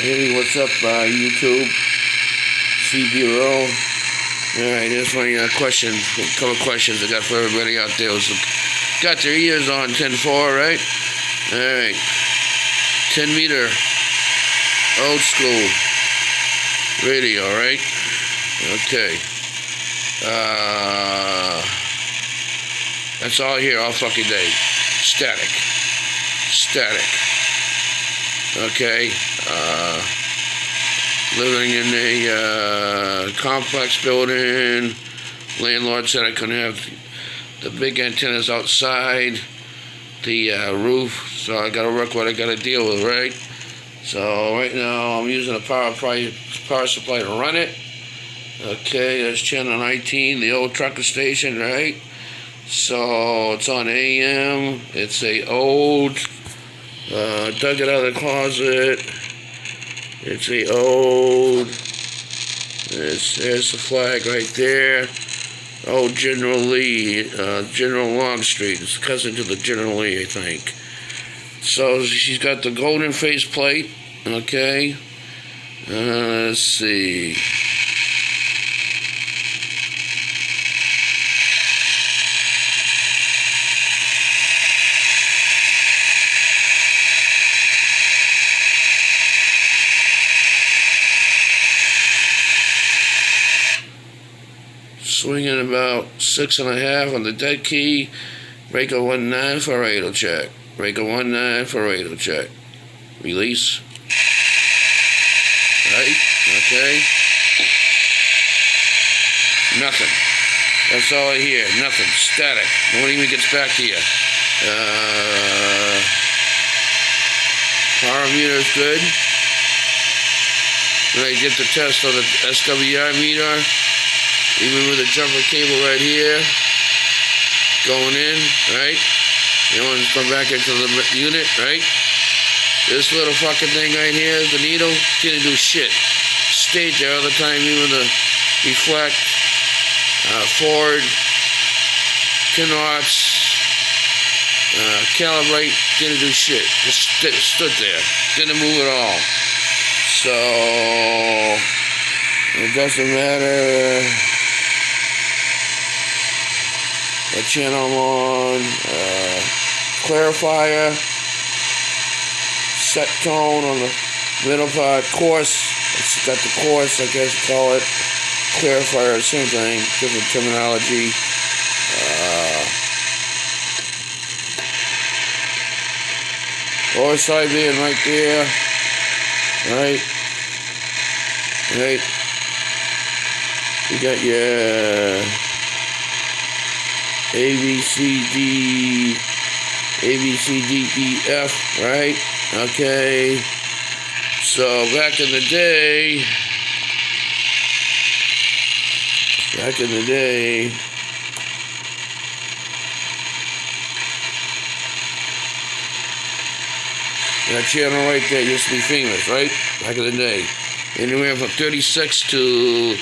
Hey, what's up, YouTube? CB Roll. Alright, here's my question. A couple questions I got for everybody out there who's got their ears on 10-4, right? Alright. 10-meter old school radio, right? Okay. That's all I hear all fucking day. Static. Okay. Living in a complex building. Landlord said I couldn't have the big antennas outside the roof, so I gotta work what I gotta deal with, right? So right now I'm using a power supply to run it. Okay, that's channel 19, the old trucker station, right? So it's on AM. It's a old, dug it out of the closet. It's a old, there's the flag right there. Old General Lee, General Longstreet. It's cousin to the General Lee, I think. So she's got the golden face plate, okay. Let's see. Swinging about 6.5 on the dead key. Breaker 19 for radio check. Breaker 19 for radio check. Release. Right? Okay. Nothing. That's all I hear. Nothing. Static. Nobody even gets back to you. Power meter is good. When I get the test on the SWR meter, even with a jumper cable right here, going in, right? You want to come back into the unit, right? This little fucking thing right here, the needle, didn't do shit. Stayed there all the time, even the reflect, forward, 10 watts, calibrate, didn't do shit. Just stood there, didn't move at all. So, it doesn't matter what channel I'm on, clarifier, set tone on the middle part, course, it's got the course, I guess you call it, clarifier, same thing, different terminology. Lower side being right there, right, you got your A, B, C, D, E, F, right? Okay. So back in the day, that channel right there used to be famous, right? Back in the day. Anywhere from 36 to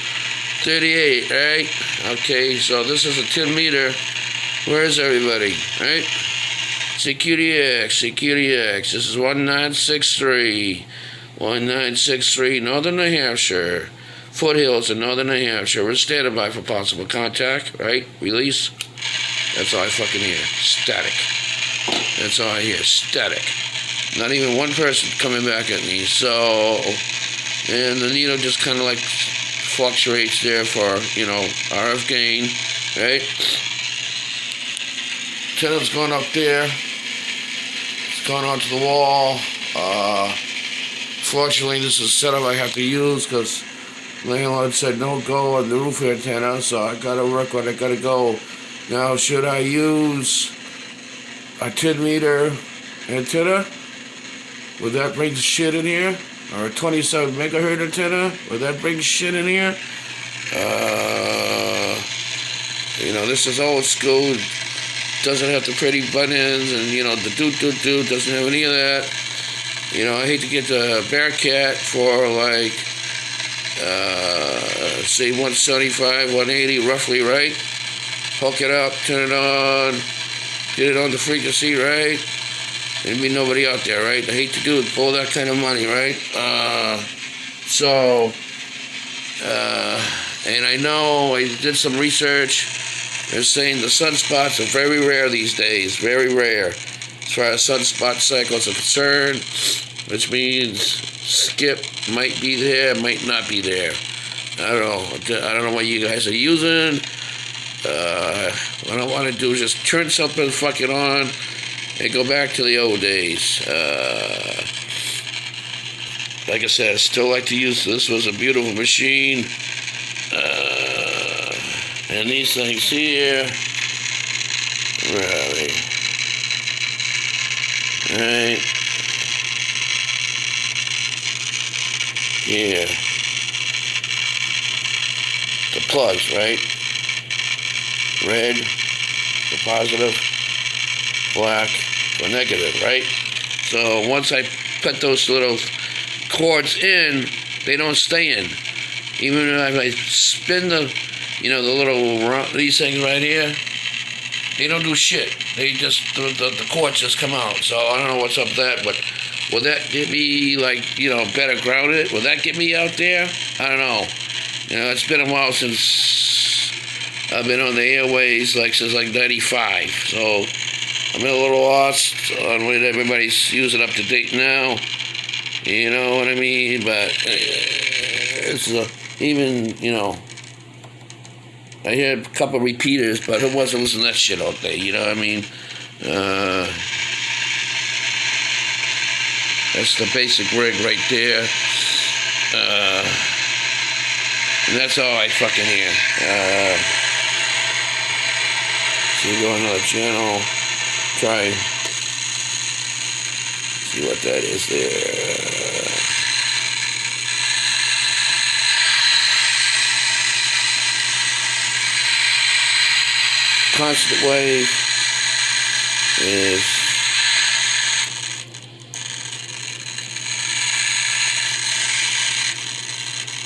38, right? Okay, so this is a 10-meter. Where is everybody, right? CQDX. This is 1963, Northern New Hampshire. Foothills in Northern New Hampshire. We're standing by for possible contact, right? Release. That's all I fucking hear. Static. That's all I hear. Static. Not even one person coming back at me. So, and the needle just kind of like fluctuates there for, RF gain, right? Channel's going up there. It's going onto the wall. Fortunately, this is a setup I have to use because landlord said no go on the roof antenna, so I gotta work what I gotta go. Now, should I use a 10-meter antenna? Would that bring shit in here? Or a 27 megahertz antenna? Would that bring shit in here? This is old school. Doesn't have the pretty buttons and, the doot, doesn't have any of that. I hate to get the Bearcat for like, say 175, 180 roughly, right? Hook it up, turn it on, get it on the frequency, right? There'd be nobody out there, right? I hate to do it, pull that kind of money, right? So, and I know I did some research. They're saying the sunspots are very rare these days, very rare, as far as sunspot cycles are concerned, which means skip might be there, might not be there. I don't know what you guys are using. What I want to do is just turn something fucking on and go back to the old days. Like I said, I still like to use this. Was a beautiful machine. And these things here, where are they? Right here. The plugs, right? Red for positive, black for negative, right? So once I put those little cords in, they don't stay in. Even if I spin the little, these things right here, they don't do shit. They just, the cords just come out. So I don't know what's up with that, but will that get me, better grounded? Will that get me out there? I don't know. It's been a while since I've been on the airways, since 95. So I'm a little lost on what everybody's using up to date now. You know what I mean? But it's I heard a couple repeaters, but who wasn't listening to that shit all day? You know what I mean? That's the basic rig right there. And that's all I fucking hear. So go another channel. Try. See what that is there. Constant wave is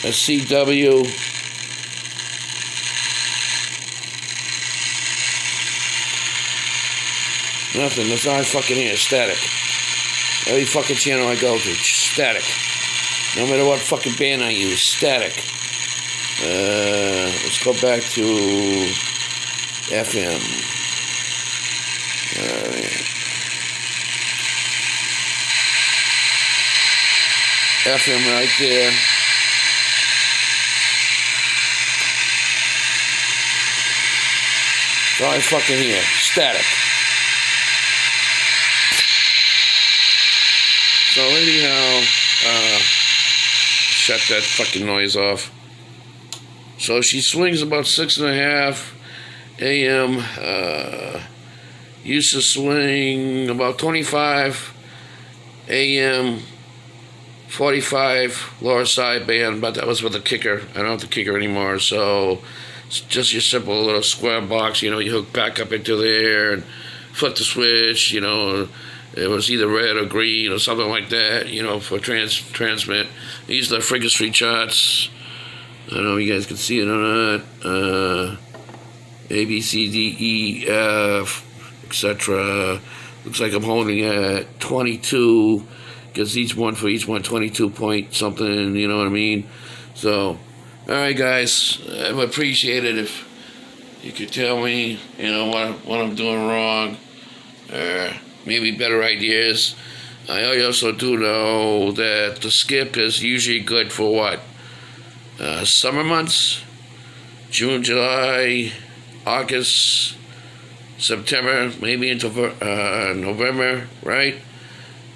a CW. Nothing. That's all I fucking hear. Static. Every fucking channel I go to, static. No matter what fucking band I use, static. Let's go back to FM. FM right there. That's all I fucking hear. Static. So anyhow, shut that fucking noise off. So she swings about 6.5 a.m. Used to swing about 25 a.m. 45 lower side band, but that was with the kicker. I don't have the kicker anymore, so it's just your simple little square box. You hook back up into there and flip the switch. It was either red or green or something like that. For transmit. These are the Frigga Street charts. I don't know if you guys can see it or not. A, B, C, D, E, F, etc. Looks like I'm holding at 22, because each one 22 point something, you know what I mean? So, alright guys, I would appreciate it if you could tell me, what I'm doing wrong, or maybe better ideas. I also do know that the skip is usually good for what? Summer months? June, July, August, September, maybe into November, right?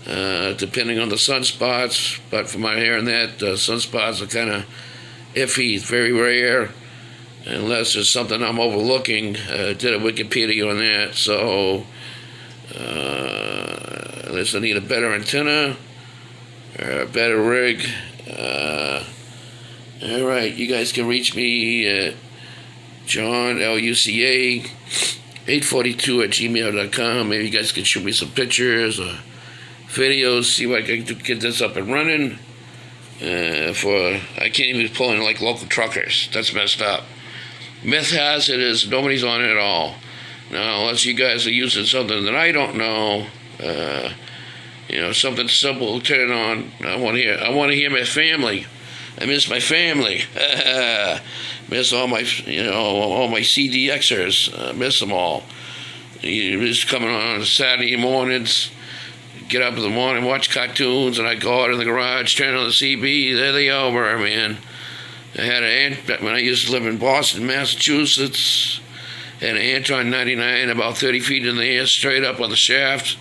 Depending on the sunspots. But from my hearing that, sunspots are kind of iffy, very rare, unless there's something I'm overlooking. Did a Wikipedia on that, so unless I need a better antenna or a better rig. Alright, you guys can reach me at John LUCA 842 at gmail.com. Maybe you guys can shoot me some pictures or videos, see what I can do to get this up and running. I can't even pull in local truckers. That's messed up. Myth has it is nobody's on it at all. Now, unless you guys are using something that I don't know, Something simple. Turn it on. I want to hear my family. I miss my family. Miss all my, all my CDXers. Miss them all. Just coming on Saturday mornings. Get up in the morning, watch cartoons, and I go out in the garage, turn on the CB. There they are, man. I had an ant when I used to live in Boston, Massachusetts. Had an Antron 99, about 30 feet in the air, straight up on the shaft.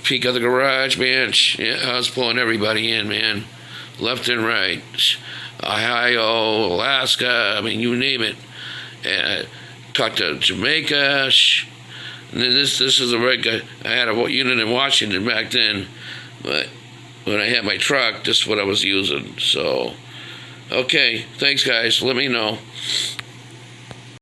Peak of the garage, man. Yeah, I was pulling everybody in, man. Left and right. Ohio, Alaska, I mean, you name it. And I talked to Jamaica. And then this is a rig. I had a unit in Washington back then, but when I had my truck, this is what I was using. So, okay, thanks guys. Let me know.